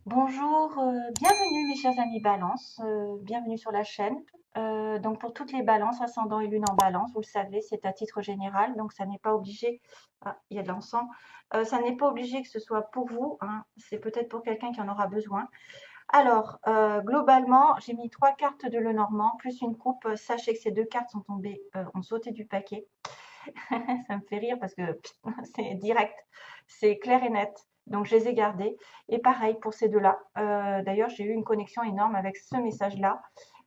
Bonjour, bienvenue mes chers amis Balance, bienvenue sur la chaîne. Donc pour toutes les balances, ascendant et lune en balance, vous le savez, c'est à titre général, donc ça n'est pas obligé, ah, il y a de l'encens. Ça n'est pas obligé que ce soit pour vous, hein, c'est peut-être pour quelqu'un qui en aura besoin. Alors, globalement, j'ai mis 3 cartes de Lenormand, plus une coupe. Sachez que ces 2 cartes sont tombées, ont sauté du paquet. Ça me fait rire parce que c'est direct, c'est clair et net. Donc je les ai gardés. Et pareil pour ces deux-là. D'ailleurs, j'ai eu une connexion énorme avec ce message-là.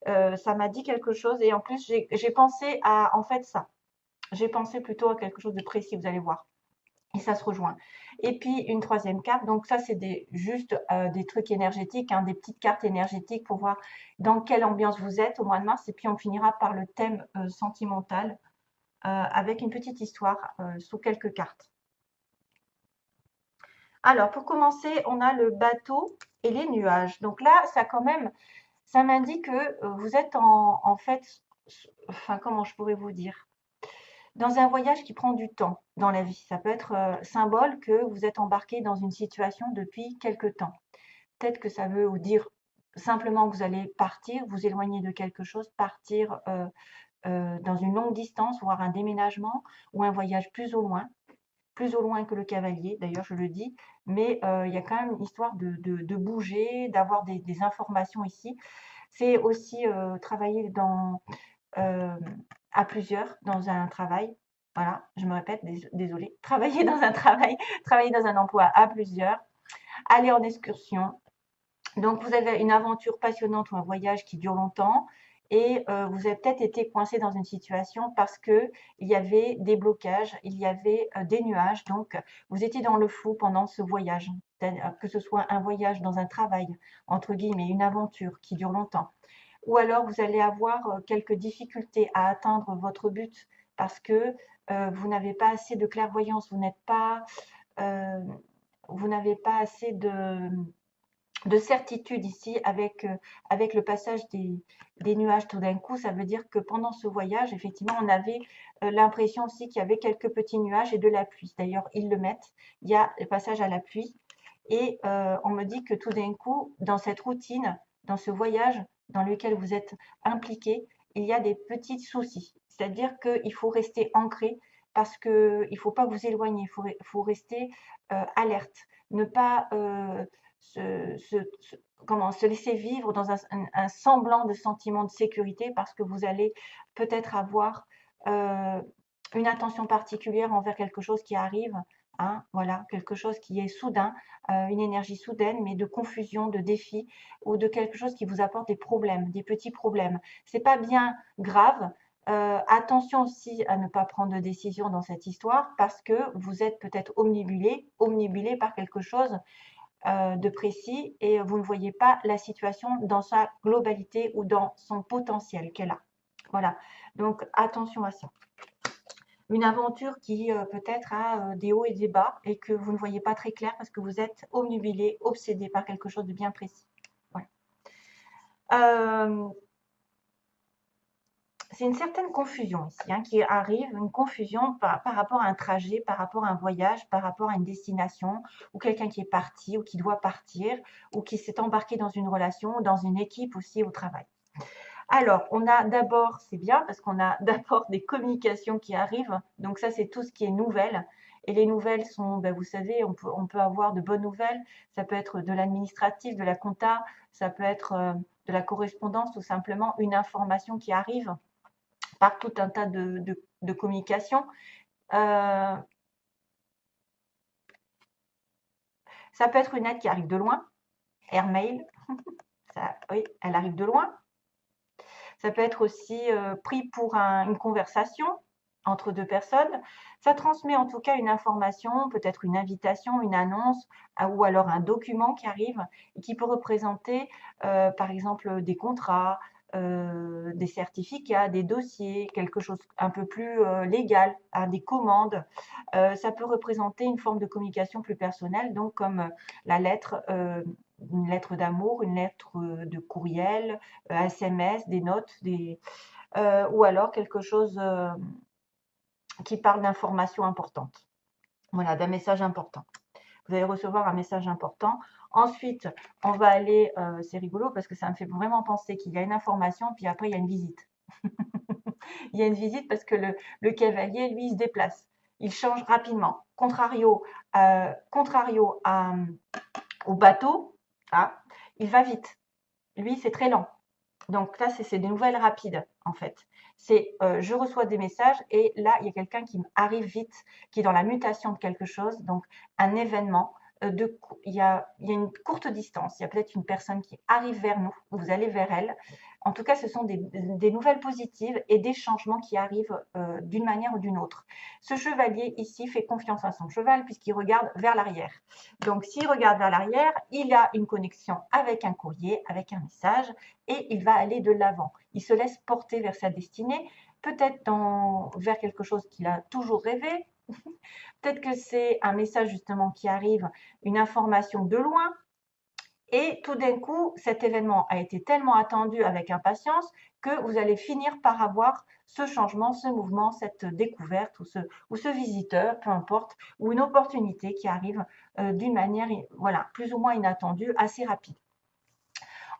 Ça m'a dit quelque chose et en plus, j'ai pensé à en fait ça. J'ai pensé plutôt à quelque chose de précis, vous allez voir. Et ça se rejoint. Et puis une troisième carte, donc ça c'est juste des trucs énergétiques, hein, des petites cartes énergétiques pour voir dans quelle ambiance vous êtes au mois de mars. Et puis on finira par le thème sentimental avec une petite histoire sous quelques cartes. Alors, pour commencer, on a le bateau et les nuages. Donc là, ça quand même, ça m'indique que vous êtes en fait, enfin, comment je pourrais vous dire, dans un voyage qui prend du temps dans la vie. Ça peut être symbole que vous êtes embarqué dans une situation depuis quelque temps. Peut-être que ça veut vous dire simplement que vous allez partir, vous éloigner de quelque chose, partir dans une longue distance, voire un déménagement ou un voyage plus au loin que le cavalier, d'ailleurs je le dis, mais il y a quand même une histoire de bouger, d'avoir des informations ici. C'est aussi travailler euh, à plusieurs dans un travail. Voilà, je me répète, désolée. Travailler dans un travail, travailler dans un emploi à plusieurs, aller en excursion, donc, vous avez une aventure passionnante ou un voyage qui dure longtemps et vous avez peut-être été coincé dans une situation parce que il y avait des blocages, il y avait des nuages. Donc, vous étiez dans le flou pendant ce voyage, que ce soit un voyage dans un travail, entre guillemets, une aventure qui dure longtemps. Ou alors, vous allez avoir quelques difficultés à atteindre votre but parce que vous n'avez pas assez de clairvoyance, euh, vous n'avez pas assez de certitude ici avec le passage des nuages tout d'un coup. Ça veut dire que pendant ce voyage, effectivement, on avait l'impression aussi qu'il y avait quelques petits nuages et de la pluie. D'ailleurs, ils le mettent. Il y a le passage à la pluie. Et on me dit que tout d'un coup, dans cette routine, dans ce voyage dans lequel vous êtes impliqué, il y a des petits soucis. C'est-à-dire qu'il faut rester ancré parce qu'il ne faut pas vous éloigner, faut rester alerte, ne pas se, se, se laisser vivre dans un semblant de sentiment de sécurité parce que vous allez peut-être avoir une attention particulière envers quelque chose qui arrive, hein, voilà, quelque chose qui est soudain, une énergie soudaine, mais de confusion, de défi ou de quelque chose qui vous apporte des problèmes, des petits problèmes. C'est pas bien grave. Attention aussi à ne pas prendre de décision dans cette histoire parce que vous êtes peut-être omnibulé par quelque chose de précis et vous ne voyez pas la situation dans sa globalité ou dans son potentiel qu'elle a. Voilà, donc attention à ça. Une aventure qui peut-être a des hauts et des bas et que vous ne voyez pas très clair parce que vous êtes omnubilé, obsédé par quelque chose de bien précis. Voilà. Euh, c'est une certaine confusion ici hein, qui arrive, une confusion par rapport à un trajet, par rapport à un voyage, par rapport à une destination, ou quelqu'un qui est parti ou qui doit partir, ou qui s'est embarqué dans une relation, dans une équipe aussi au travail. Alors, on a d'abord, c'est bien parce qu'on a d'abord des communications qui arrivent. Donc ça, c'est tout ce qui est nouvelles. Et les nouvelles sont, ben, vous savez, on peut avoir de bonnes nouvelles. Ça peut être de l'administratif, de la compta, ça peut être de la correspondance, tout simplement une information qui arrive par tout un tas de communications. Euh, Ça peut être une aide qui arrive de loin, airmail, ça, oui, elle arrive de loin. Ça peut être aussi pris pour une conversation entre deux personnes. Ça transmet en tout cas une information, peut-être une invitation, une annonce, ou alors un document qui arrive et qui peut représenter, par exemple, des contrats, des certificats, des dossiers, quelque chose un peu plus légal, hein, des commandes. Ça peut représenter une forme de communication plus personnelle, donc comme la lettre, une lettre d'amour, une lettre de courriel, SMS, des notes, ou alors quelque chose qui parle d'informations importantes. Voilà, d'un message important. vous allez recevoir un message important. Ensuite, on va aller, c'est rigolo parce que ça me fait vraiment penser qu'il y a une information, puis après il y a une visite. Il y a une visite parce que le cavalier, lui, il se déplace. Il change rapidement. Contrario au bateau, ah, il va vite. Lui, c'est très lent. Donc là, c'est des nouvelles rapides, en fait. C'est je reçois des messages et là, il y a quelqu'un qui arrive vite, qui est dans la mutation de quelque chose, donc un événement. Il y a une courte distance, il y a peut-être une personne qui arrive vers nous, vous allez vers elle. En tout cas, ce sont des nouvelles positives et des changements qui arrivent d'une manière ou d'une autre. Ce chevalier ici fait confiance à son cheval puisqu'il regarde vers l'arrière. Donc, s'il regarde vers l'arrière, il a une connexion avec un courrier, avec un message, et il va aller de l'avant. Il se laisse porter vers sa destinée, peut-être vers quelque chose qu'il a toujours rêvé. Peut-être que c'est un message justement qui arrive, une information de loin. Et tout d'un coup, cet événement a été tellement attendu avec impatience que vous allez finir par avoir ce changement, ce mouvement, cette découverte ou ce visiteur, peu importe, ou une opportunité qui arrive d'une manière voilà, plus ou moins inattendue, assez rapide.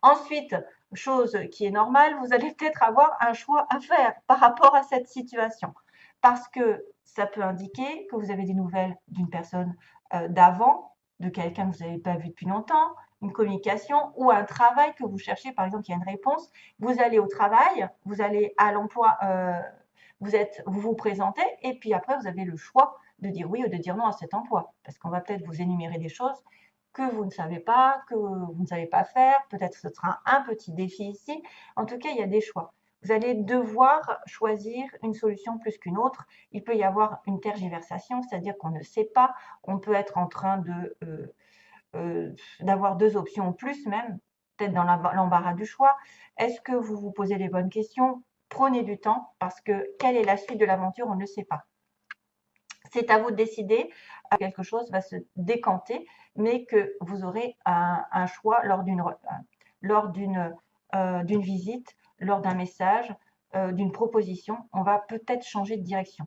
Ensuite, chose qui est normale, vous allez peut-être avoir un choix à faire par rapport à cette situation. Parce que ça peut indiquer que vous avez des nouvelles d'une personne d'avant, de quelqu'un que vous n'avez pas vu depuis longtemps, une communication ou un travail que vous cherchez. Par exemple, il y a une réponse. Vous allez au travail, vous allez à l'emploi, vous vous présentez et puis après, vous avez le choix de dire oui ou de dire non à cet emploi. Parce qu'on va peut-être vous énumérer des choses que vous ne savez pas, que vous ne savez pas faire. Peut-être que ce sera un petit défi ici. En tout cas, il y a des choix. Vous allez devoir choisir une solution plus qu'une autre. Il peut y avoir une tergiversation, c'est-à-dire qu'on ne sait pas. On peut être en train d'avoir deux options ou plus même, peut-être dans l'embarras du choix. Est-ce que vous vous posez les bonnes questions? Prenez du temps parce que quelle est la suite de l'aventure? On ne sait pas. C'est à vous de décider. Quelque chose va se décanter, mais que vous aurez un choix lors d'une visite, lors d'un message, d'une proposition. On va peut-être changer de direction.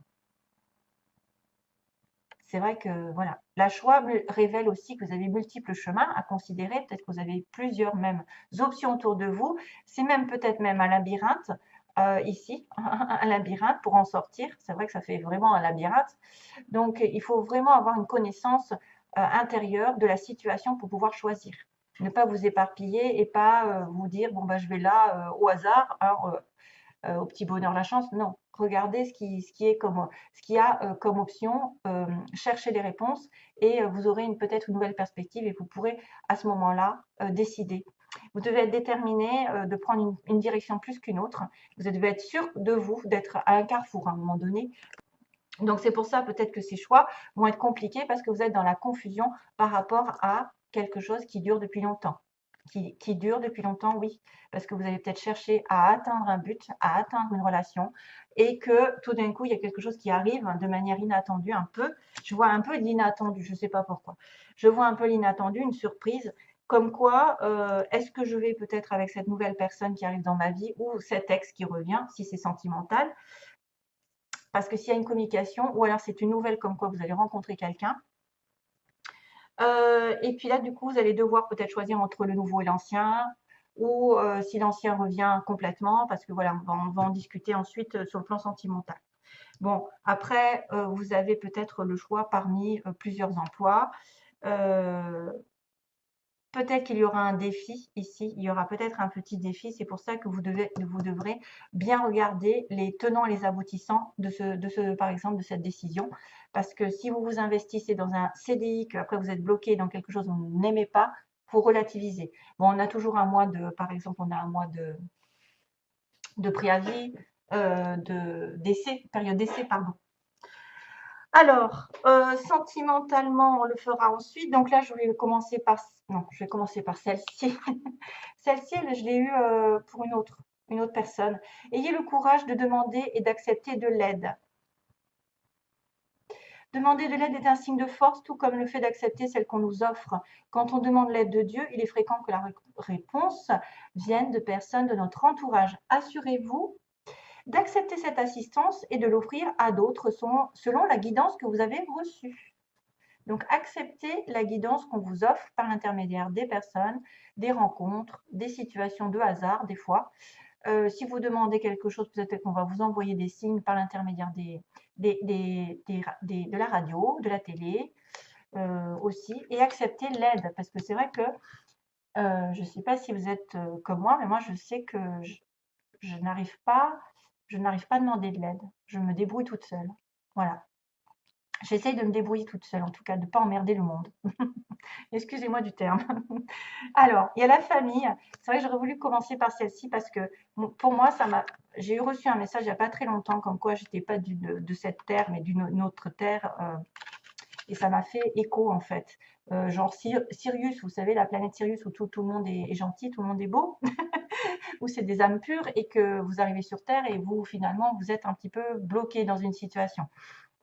C'est vrai que voilà, la choix révèle aussi que vous avez multiples chemins à considérer. Peut-être que vous avez plusieurs mêmes options autour de vous. C'est même peut-être même un labyrinthe ici, un labyrinthe pour en sortir. C'est vrai que ça fait vraiment un labyrinthe. Donc, il faut vraiment avoir une connaissance intérieure de la situation pour pouvoir choisir. Ne pas vous éparpiller et pas vous dire, bon, bah, je vais là au hasard, hein, au petit bonheur la chance. Non, regardez ce qu'il y a comme option, cherchez les réponses et vous aurez peut-être une nouvelle perspective et vous pourrez à ce moment-là décider. Vous devez être déterminé de prendre une direction plus qu'une autre. Vous devez être sûr de vous, d'être à un carrefour à un moment donné. Donc c'est pour ça peut-être que ces choix vont être compliqués parce que vous êtes dans la confusion par rapport à quelque chose qui dure depuis longtemps. Qui dure depuis longtemps, oui, parce que vous avez peut-être cherché à atteindre un but, à atteindre une relation, et que tout d'un coup, il y a quelque chose qui arrive de manière inattendue un peu. Je vois un peu de l'inattendu, je ne sais pas pourquoi. Je vois un peu l'inattendu, une surprise, comme quoi, est-ce que je vais peut-être avec cette nouvelle personne qui arrive dans ma vie, ou cet ex qui revient, si c'est sentimental, parce que s'il y a une communication, ou alors c'est une nouvelle comme quoi vous allez rencontrer quelqu'un, et puis là, du coup, vous allez devoir peut-être choisir entre le nouveau et l'ancien, ou si l'ancien revient complètement, parce que voilà, on va en discuter ensuite sur le plan sentimental. Bon, après, vous avez peut-être le choix parmi plusieurs emplois. Peut-être qu'il y aura un défi ici, il y aura peut-être un petit défi. C'est pour ça que vous devrez bien regarder les tenants et les aboutissants par exemple, de cette décision. Parce que si vous vous investissez dans un CDI, qu'après vous êtes bloqué dans quelque chose que vous n'aimez pas, il faut relativiser. Bon, on a toujours un mois par exemple, on a un mois de préavis, période d'essai, pardon. Alors, sentimentalement, on le fera ensuite. Donc là, je vais commencer par celle-ci. Celle-ci, je l'ai eue pour une autre personne. Ayez le courage de demander et d'accepter de l'aide. Demander de l'aide est un signe de force, tout comme le fait d'accepter celle qu'on nous offre. Quand on demande l'aide de Dieu, il est fréquent que la réponse vienne de personnes de notre entourage. Assurez-vous d'accepter cette assistance et de l'offrir à d'autres selon la guidance que vous avez reçue. Donc, acceptez la guidance qu'on vous offre par l'intermédiaire des personnes, des rencontres, des situations de hasard, des fois. Si vous demandez quelque chose, peut-être qu'on va vous envoyer des signes par l'intermédiaire de la radio, de la télé aussi. Et accepter l'aide, parce que c'est vrai que je ne sais pas si vous êtes comme moi, mais moi, je sais que je n'arrive pas à demander de l'aide. Je me débrouille toute seule. Voilà. J'essaye de me débrouiller toute seule, en tout cas, de ne pas emmerder le monde. Excusez-moi du terme. Alors, il y a la famille. C'est vrai que j'aurais voulu commencer par celle-ci parce que pour moi, j'ai reçu un message il n'y a pas très longtemps comme quoi j'étais pas de cette terre, mais d'une autre terre. Et ça m'a fait écho en fait. Genre Sirius, vous savez, la planète Sirius où tout le monde est gentil, tout le monde est beau, où c'est des âmes pures et que vous arrivez sur Terre et vous, finalement, vous êtes un petit peu bloqué dans une situation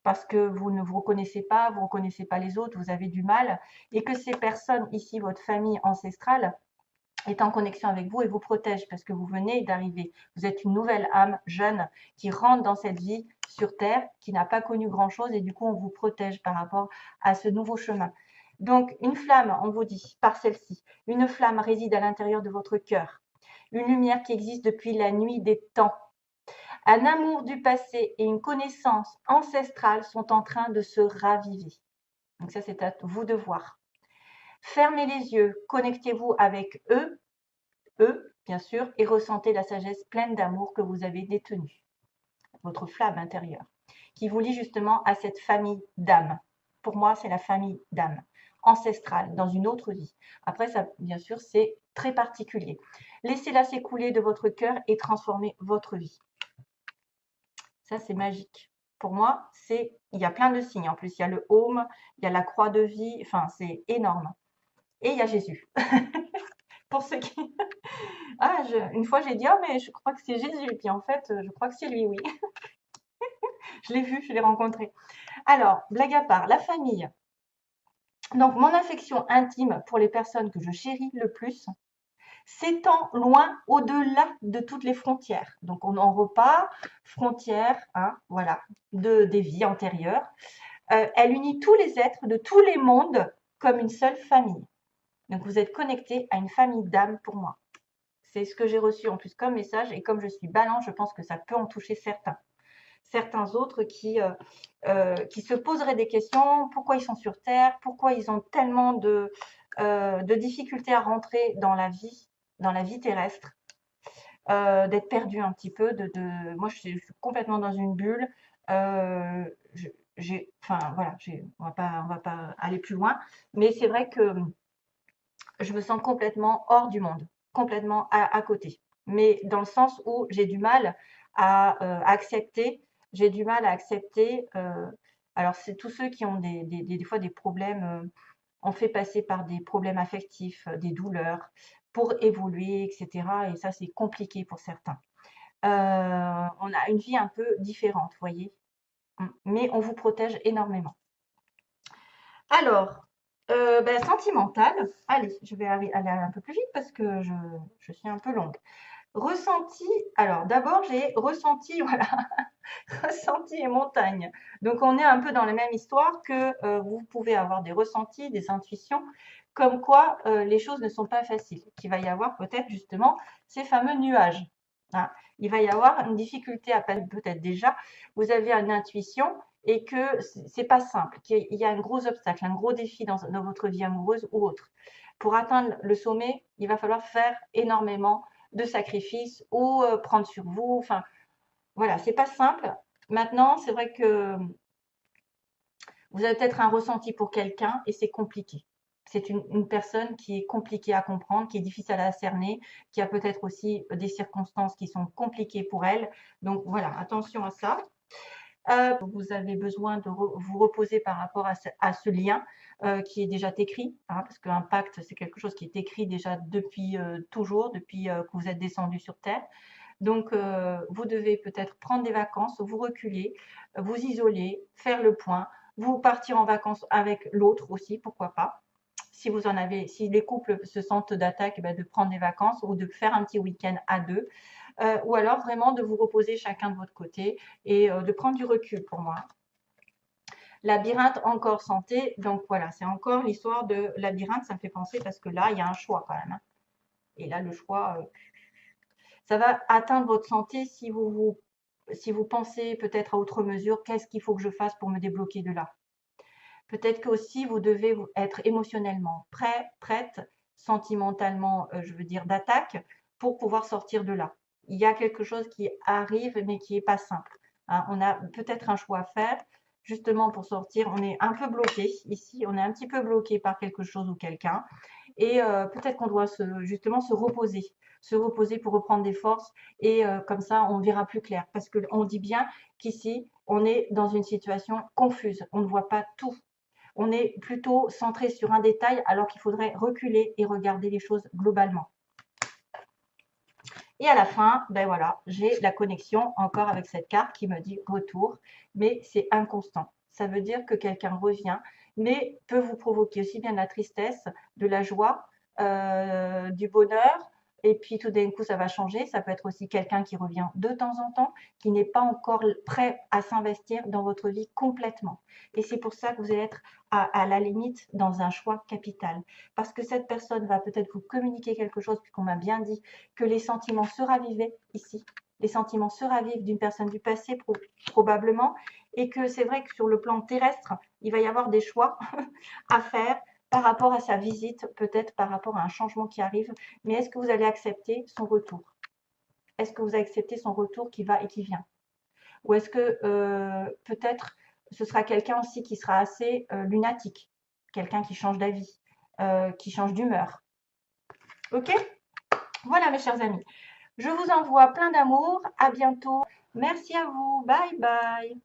parce que vous ne vous reconnaissez pas, vous ne reconnaissez pas les autres, vous avez du mal, et que ces personnes ici, votre famille ancestrale, est en connexion avec vous et vous protège parce que vous venez d'arriver. Vous êtes une nouvelle âme jeune qui rentre dans cette vie sur Terre, qui n'a pas connu grand-chose et du coup, on vous protège par rapport à ce nouveau chemin. Donc, une flamme, on vous dit, par celle-ci, une flamme réside à l'intérieur de votre cœur. Une lumière qui existe depuis la nuit des temps. Un amour du passé et une connaissance ancestrale sont en train de se raviver. Donc ça, c'est à vous de voir. Fermez les yeux, connectez-vous avec eux, bien sûr, et ressentez la sagesse pleine d'amour que vous avez détenue, votre flamme intérieure, qui vous lie justement à cette famille d'âmes. Pour moi, c'est la famille d'âmes, ancestrale, dans une autre vie. Après, ça, bien sûr, c'est très particulier. Laissez-la s'écouler de votre cœur et transformer votre vie. Ça, c'est magique. Pour moi, il y a plein de signes. En plus, il y a le home, il y a la croix de vie, enfin, c'est énorme. Et il y a Jésus. Pour ceux qui... Ah, une fois, j'ai dit, oh, mais je crois que c'est Jésus. Et puis en fait, je crois que c'est lui, oui. Je l'ai vu, je l'ai rencontré. Alors, blague à part, la famille. Donc, mon affection intime pour les personnes que je chéris le plus s'étend loin au-delà de toutes les frontières. Donc, on en repart, frontières, hein, voilà, des vies antérieures. Elle unit tous les êtres de tous les mondes comme une seule famille. Donc, vous êtes connecté à une famille d'âmes pour moi. C'est ce que j'ai reçu en plus comme message. Et comme je suis balance, je pense que ça peut en toucher certains. Certains autres qui se poseraient des questions. Pourquoi ils sont sur Terre? Pourquoi ils ont tellement de difficultés à rentrer dans la vie terrestre? D'être perdu un petit peu. Moi, je suis complètement dans une bulle. Enfin, voilà, on va pas aller plus loin. Mais c'est vrai que je me sens complètement hors du monde, complètement à côté. Mais dans le sens où j'ai du mal à accepter, j'ai du mal à accepter. Alors, c'est tous ceux qui ont des fois des problèmes, on fait passer par des problèmes affectifs, des douleurs pour évoluer, etc. Et ça, c'est compliqué pour certains. On a une vie un peu différente, vous voyez. Mais on vous protège énormément. Alors, sentimental. Allez, je vais aller un peu plus vite parce que je suis un peu longue. Ressenti. Alors, d'abord, j'ai ressenti, voilà, ressenti et montagne. Donc, on est un peu dans la même histoire que vous pouvez avoir des ressentis, des intuitions, comme quoi les choses ne sont pas faciles. Qu'il va y avoir peut-être justement ces fameux nuages. Hein. Il va y avoir une difficulté à peut-être déjà. Vous avez une intuition et que c'est pas simple, qu'il y a un gros obstacle, un gros défi dans votre vie amoureuse ou autre. Pour atteindre le sommet, il va falloir faire énormément de sacrifices ou prendre sur vous. Enfin, voilà, c'est pas simple. Maintenant, c'est vrai que vous avez peut-être un ressenti pour quelqu'un et c'est compliqué. C'est une personne qui est compliquée à comprendre, qui est difficile à cerner, qui a peut-être aussi des circonstances qui sont compliquées pour elle. Donc voilà, attention à ça. Vous avez besoin de vous reposer par rapport à ce lien qui est déjà écrit, hein, parce qu'un pacte, c'est quelque chose qui est écrit déjà depuis toujours, depuis que vous êtes descendu sur Terre. Donc, vous devez peut-être prendre des vacances, vous reculer, vous isoler, faire le point, vous partir en vacances avec l'autre aussi, pourquoi pas. Si vous en avez, si les couples se sentent d'attaque, de prendre des vacances ou de faire un petit week-end à deux. Ou alors vraiment de vous reposer chacun de votre côté et de prendre du recul pour moi. Labyrinthe, encore santé. Donc voilà, c'est encore l'histoire de labyrinthe. Ça me fait penser parce que là, il y a un choix quand même, hein. Et là, le choix, ça va atteindre votre santé si vous pensez peut-être à outre mesure, qu'est-ce qu'il faut que je fasse pour me débloquer de là? Peut-être que aussi vous devez être émotionnellement prêt, prête, sentimentalement, je veux dire, d'attaque pour pouvoir sortir de là. Il y a quelque chose qui arrive, mais qui n'est pas simple, hein. On a peut-être un choix à faire, justement pour sortir. On est un peu bloqué ici, on est un petit peu bloqué par quelque chose ou quelqu'un. Et peut-être qu'on doit justement se reposer pour reprendre des forces. Et comme ça, on verra plus clair. Parce qu'on dit bien qu'ici, on est dans une situation confuse. On ne voit pas tout. On est plutôt centré sur un détail alors qu'il faudrait reculer et regarder les choses globalement. Et à la fin, ben voilà, j'ai la connexion encore avec cette carte qui me dit retour, mais c'est inconstant. Ça veut dire que quelqu'un revient, mais peut vous provoquer aussi bien de la tristesse, de la joie, du bonheur, et puis tout d'un coup ça va changer. Ça peut être aussi quelqu'un qui revient de temps en temps, qui n'est pas encore prêt à s'investir dans votre vie complètement. Et c'est pour ça que vous allez être à la limite dans un choix capital. Parce que cette personne va peut-être vous communiquer quelque chose, puisqu'on m'a bien dit que les sentiments se ravivaient ici. Les sentiments se ravivent d'une personne du passé probablement, et que c'est vrai que sur le plan terrestre, il va y avoir des choix à faire par rapport à sa visite, peut-être par rapport à un changement qui arrive. Mais est-ce que vous allez accepter son retour? Est-ce que vous acceptez son retour qui va et qui vient? Ou est-ce que peut-être ce sera quelqu'un aussi qui sera assez lunatique, quelqu'un qui change d'avis, qui change d'humeur? Ok? Voilà mes chers amis. Je vous envoie plein d'amour. À bientôt. Merci à vous. Bye bye.